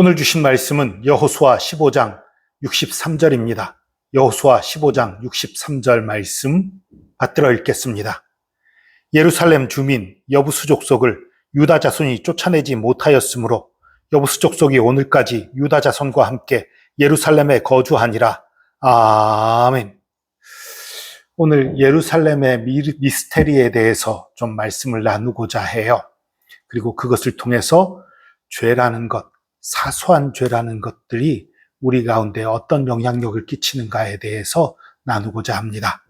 오늘 주신 말씀은 여호수아 15장 63절입니다. 여호수아 15장 63절 말씀 받들어 읽겠습니다. 예루살렘 주민 여부수 족속을 유다 자손이 쫓아내지 못하였으므로 여부수 족속이 오늘까지 유다 자손과 함께 예루살렘에 거주하니라. 아멘. 오늘 예루살렘의 미스테리에 대해서 좀 말씀을 나누고자 해요. 그리고 그것을 통해서 죄라는 것, 사소한 죄라는 것들이 우리 가운데 어떤 영향력을 끼치는가에 대해서 나누고자 합니다.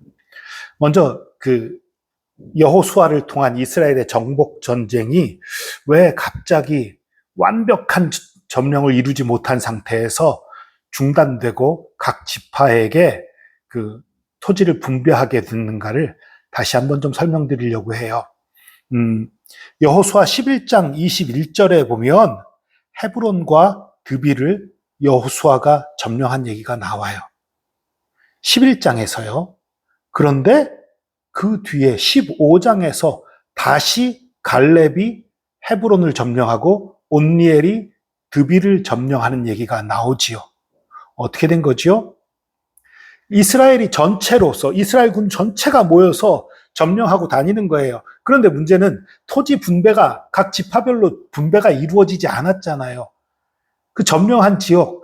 먼저 여호수아를 통한 이스라엘의 정복 전쟁이 왜 갑자기 완벽한 점령을 이루지 못한 상태에서 중단되고 각 지파에게 토지를 분배하게 됐는가를 다시 한번 좀 설명드리려고 해요. 여호수아 11장 21절에 보면 헤브론과 드빌을 여호수아가 점령한 얘기가 나와요. 11장에서요. 그런데 그 뒤에 15장에서 다시 갈렙이 헤브론을 점령하고 온니엘이 드빌을 점령하는 얘기가 나오지요. 어떻게 된 거지요? 이스라엘이 전체로서 이스라엘 군 전체가 모여서 점령하고 다니는 거예요. 그런데 문제는 토지 분배가 각 지파별로 분배가 이루어지지 않았잖아요. 그 점령한 지역,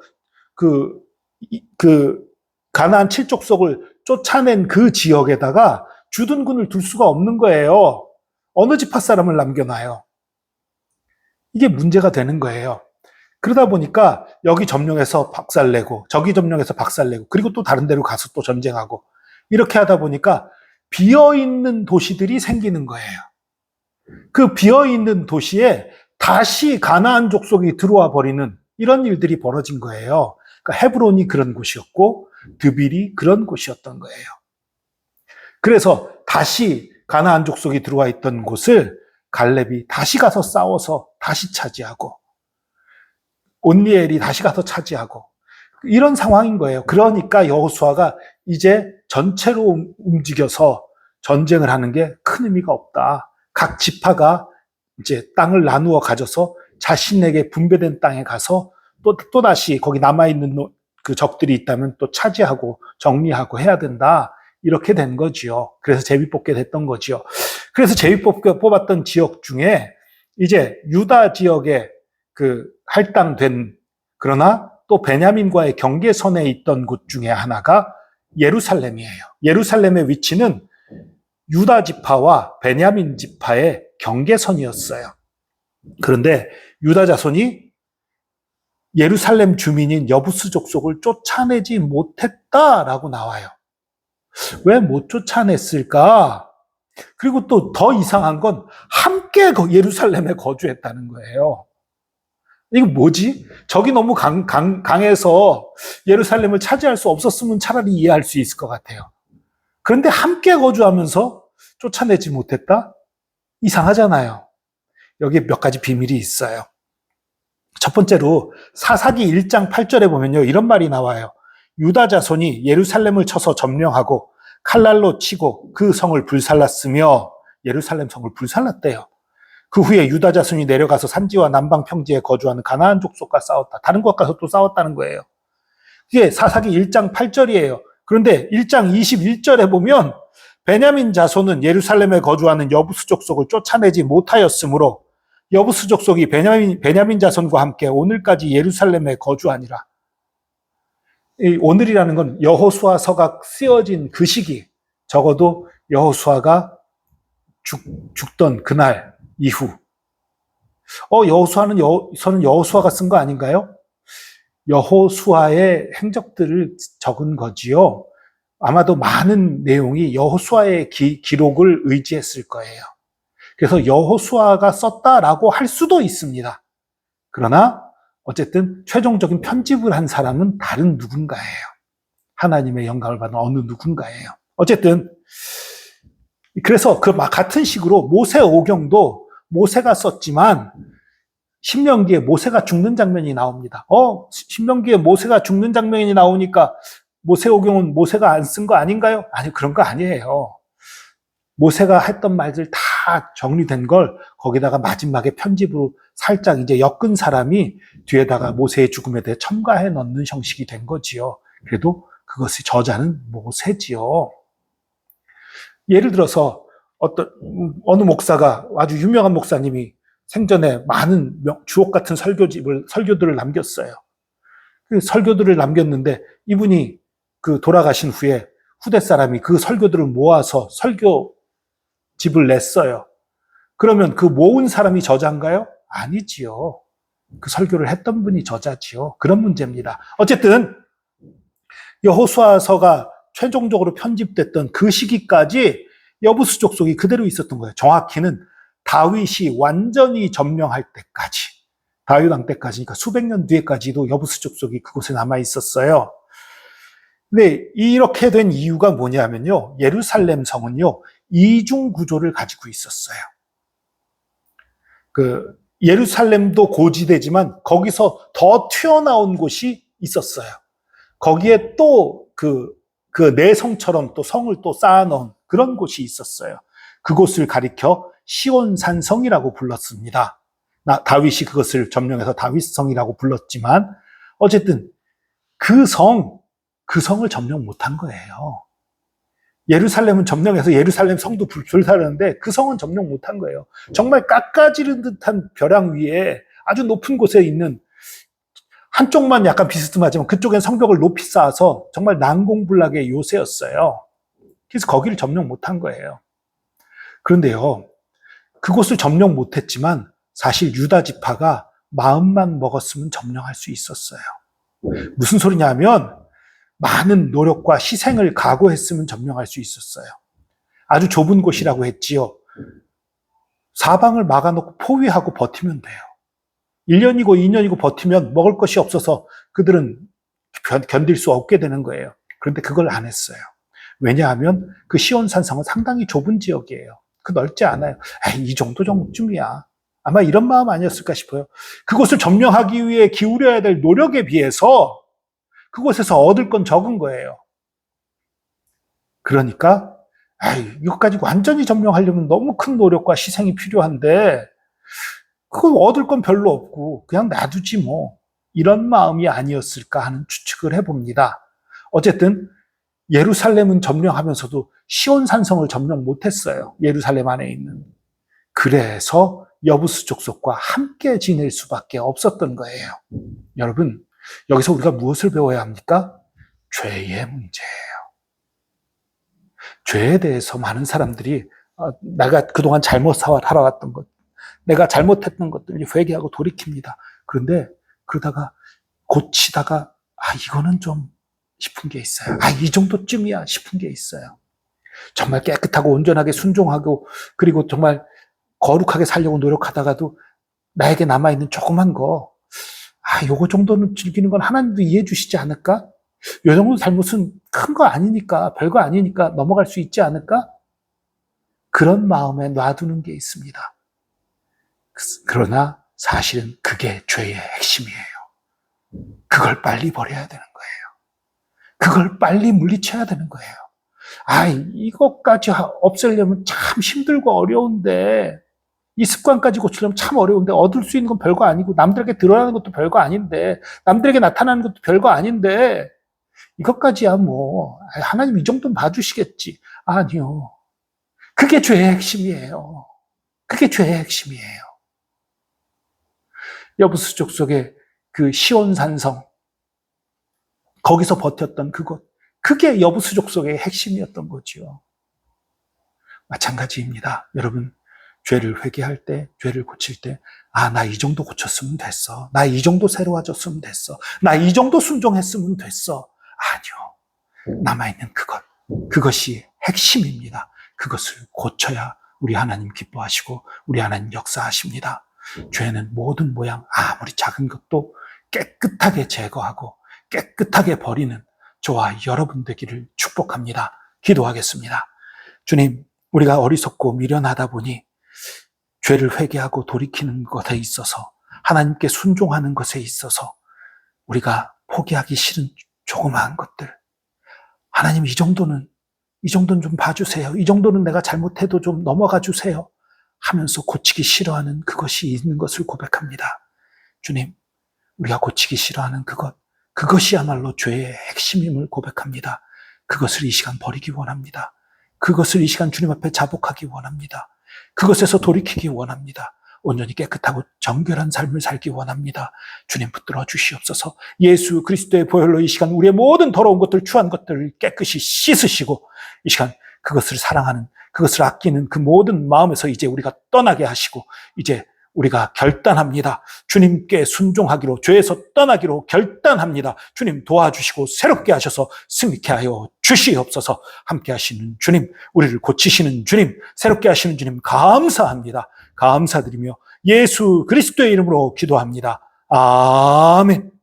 가나안 7족속을 쫓아낸 그 지역에다가 주둔군을 둘 수가 없는 거예요. 어느 지파 사람을 남겨놔요. 이게 문제가 되는 거예요. 그러다 보니까 여기 점령해서 박살내고 저기 점령해서 박살내고 그리고 또 다른 데로 가서 또 전쟁하고 이렇게 하다 보니까 비어있는 도시들이 생기는 거예요. 그 비어있는 도시에 다시 가나안 족속이 들어와 버리는 이런 일들이 벌어진 거예요. 그러니까 헤브론이 그런 곳이었고 드빌이 그런 곳이었던 거예요. 그래서 다시 가나안 족속이 들어와 있던 곳을 갈렙이 다시 가서 싸워서 다시 차지하고 온니엘이 다시 가서 차지하고 이런 상황인 거예요. 그러니까 여호수아가 이제 전체로 움직여서 전쟁을 하는 게 큰 의미가 없다. 각 지파가 이제 땅을 나누어 가져서 자신에게 분배된 땅에 가서 또 다시 거기 남아있는 그 적들이 있다면 또 차지하고 정리하고 해야 된다. 이렇게 된 거지요. 그래서 제비뽑게 됐던 거지요. 그래서 제비뽑게 뽑았던 지역 중에 이제 유다 지역에 할당된 그러나 또 베냐민과의 경계선에 있던 곳 중에 하나가 예루살렘이에요. 예루살렘의 위치는 유다 지파와 베냐민 지파의 경계선이었어요. 그런데 유다 자손이 예루살렘 주민인 여부수 족속을 쫓아내지 못했다라고 나와요. 왜 못 쫓아냈을까? 그리고 또 더 이상한 건 함께 예루살렘에 거주했다는 거예요. 이거 뭐지? 적이 너무 강해서 예루살렘을 차지할 수 없었으면 차라리 이해할 수 있을 것 같아요. 그런데 함께 거주하면서 쫓아내지 못했다? 이상하잖아요. 여기에 몇 가지 비밀이 있어요. 첫 번째로 사사기 1장 8절에 보면요. 이런 말이 나와요. 유다 자손이 예루살렘을 쳐서 점령하고 칼날로 치고 그 성을 불살랐으며 예루살렘 성을 불살랐대요. 그 후에 유다 자손이 내려가서 산지와 남방 평지에 거주하는 가나안 족속과 싸웠다. 다른 곳 가서 또 싸웠다는 거예요. 이게 사사기 1장 8절이에요. 그런데 1장 21절에 보면 베냐민 자손은 예루살렘에 거주하는 여부수 족속을 쫓아내지 못하였으므로 여부수 족속이 베냐민 자손과 함께 오늘까지 예루살렘에 거주하니라. 이 오늘이라는 건 여호수아서가 쓰여진 그 시기, 적어도 여호수아가 죽던 그날 이후. 서는 여호수아가 쓴 거 아닌가요? 여호수아의 행적들을 적은 거지요. 아마도 많은 내용이 여호수아의 기록을 의지했을 거예요. 그래서 여호수아가 썼다라고 할 수도 있습니다. 그러나 어쨌든 최종적인 편집을 한 사람은 다른 누군가예요. 하나님의 영감을 받은 어느 누군가예요. 어쨌든 그래서 같은 식으로 모세오경도 모세가 썼지만 신명기에 모세가 죽는 장면이 나옵니다. 신명기에 모세가 죽는 장면이 나오니까 모세오경은 모세가 안 쓴 거 아닌가요? 아니, 그런 거 아니에요. 모세가 했던 말들 다 다 정리된 걸 거기다가 마지막에 편집으로 살짝 이제 엮은 사람이 뒤에다가 모세의 죽음에 대해 첨가해 넣는 형식이 된 거지요. 그래도 그것의 저자는 모세지요. 예를 들어서 어느 목사가, 아주 유명한 목사님이 생전에 많은 주옥 같은 설교들을 남겼어요. 그 설교들을 남겼는데 이분이 그 돌아가신 후에 후대 사람이 그 설교들을 모아서 설교집을 냈어요. 그러면 그 모은 사람이 저자인가요? 아니지요. 그 설교를 했던 분이 저자지요. 그런 문제입니다. 어쨌든 여호수아서가 최종적으로 편집됐던 그 시기까지 여부수 족속이 그대로 있었던 거예요. 정확히는 다윗이 완전히 점령할 때까지, 다윗 왕 때까지, 그러니까 수백 년 뒤에까지도 여부수 족속이 그곳에 남아 있었어요. 근데 이렇게 된 이유가 뭐냐면요, 예루살렘 성은요 이중 구조를 가지고 있었어요. 그 예루살렘도 고지대지만 거기서 더 튀어나온 곳이 있었어요. 거기에 또 그 내성처럼 또 성을 또 쌓아놓은 그런 곳이 있었어요. 그곳을 가리켜 시온산성이라고 불렀습니다. 다윗이 그것을 점령해서 다윗성이라고 불렀지만 어쨌든 그 성을 점령 못한 거예요. 예루살렘은 점령해서 예루살렘 성도 불살르는데 그 성은 점령 못한 거예요. 정말 깎아지른 듯한 벼랑 위에 아주 높은 곳에 있는, 한쪽만 약간 비스듬하지만 그쪽엔 성벽을 높이 쌓아서 정말 난공불락의 요새였어요. 그래서 거기를 점령 못한 거예요. 그런데요, 그곳을 점령 못했지만 사실 유다 지파가 마음만 먹었으면 점령할 수 있었어요. 무슨 소리냐면 많은 노력과 희생을 각오했으면 점령할 수 있었어요. 아주 좁은 곳이라고 했지요. 사방을 막아놓고 포위하고 버티면 돼요. 1년이고 2년이고 버티면 먹을 것이 없어서 그들은 견딜 수 없게 되는 거예요. 그런데 그걸 안 했어요. 왜냐하면 그 시온산성은 상당히 좁은 지역이에요. 그 넓지 않아요. 이 정도 정도쯤이야. 아마 이런 마음 아니었을까 싶어요. 그곳을 점령하기 위해 기울여야 될 노력에 비해서 그곳에서 얻을 건 적은 거예요. 그러니까 이것 가지고 완전히 점령하려면 너무 큰 노력과 희생이 필요한데 그거 얻을 건 별로 없고 그냥 놔두지 뭐, 이런 마음이 아니었을까 하는 추측을 해봅니다. 어쨌든 예루살렘은 점령하면서도 시온산성을 점령 못했어요. 예루살렘 안에 있는. 그래서 여부수 족속과 함께 지낼 수밖에 없었던 거예요. 여러분, 여기서 우리가 무엇을 배워야 합니까? 죄의 문제예요. 죄에 대해서 많은 사람들이 내가 그동안 잘못 살아왔던 것, 내가 잘못했던 것들을 회개하고 돌이킵니다. 그런데 그러다가 고치다가 이거는 좀 싶은 게 있어요. 이 정도쯤이야 싶은 게 있어요. 정말 깨끗하고 온전하게 순종하고 그리고 정말 거룩하게 살려고 노력하다가도 나에게 남아있는 조그만 거, 요거 정도는 즐기는 건 하나님도 이해해 주시지 않을까? 요 정도 잘못은 큰 거 아니니까, 별거 아니니까 넘어갈 수 있지 않을까? 그런 마음에 놔두는 게 있습니다. 그러나 사실은 그게 죄의 핵심이에요. 그걸 빨리 버려야 되는 거예요. 그걸 빨리 물리쳐야 되는 거예요. 이것까지 없애려면 참 힘들고 어려운데, 이 습관까지 고치려면 참 어려운데, 얻을 수 있는 건 별거 아니고, 남들에게 드러나는 것도 별거 아닌데, 남들에게 나타나는 것도 별거 아닌데, 이것까지야 뭐, 하나님 이 정도는 봐주시겠지. 아니요. 그게 죄의 핵심이에요. 그게 죄의 핵심이에요. 여부수 족속의 그 시온산성, 거기서 버텼던 그곳, 그게 여부수 족속의 핵심이었던 거지요. 마찬가지입니다. 여러분, 죄를 회개할 때, 죄를 고칠 때, 나 이 정도 고쳤으면 됐어. 나 이 정도 새로워졌으면 됐어. 나 이 정도 순종했으면 됐어. 아니요. 남아있는 그것이 핵심입니다. 그것을 고쳐야 우리 하나님 기뻐하시고 우리 하나님 역사하십니다. 죄는 모든 모양, 아무리 작은 것도 깨끗하게 제거하고 깨끗하게 버리는 저와 여러분 되기를 축복합니다. 기도하겠습니다. 주님, 우리가 어리석고 미련하다 보니 죄를 회개하고 돌이키는 것에 있어서, 하나님께 순종하는 것에 있어서 우리가 포기하기 싫은 조그마한 것들, 하나님 이 정도는 좀 봐주세요. 이 정도는 내가 잘못해도 좀 넘어가 주세요. 하면서 고치기 싫어하는 그것이 있는 것을 고백합니다. 주님, 우리가 고치기 싫어하는 그것이야말로 죄의 핵심임을 고백합니다. 그것을 이 시간 버리기 원합니다. 그것을 이 시간 주님 앞에 자복하기 원합니다. 그것에서 돌이키기 원합니다. 온전히 깨끗하고 정결한 삶을 살기 원합니다. 주님 붙들어 주시옵소서. 예수 그리스도의 보혈로 이 시간 우리의 모든 더러운 것들, 추한 것들을 깨끗이 씻으시고 이 시간 그것을 사랑하는, 그것을 아끼는 그 모든 마음에서 이제 우리가 떠나게 하시고 이제 우리가 결단합니다. 주님께 순종하기로, 죄에서 떠나기로 결단합니다. 주님 도와주시고 새롭게 하셔서 승리케 하여 주시옵소서. 함께 하시는 주님, 우리를 고치시는 주님, 새롭게 하시는 주님 감사합니다. 감사드리며 예수 그리스도의 이름으로 기도합니다. 아멘.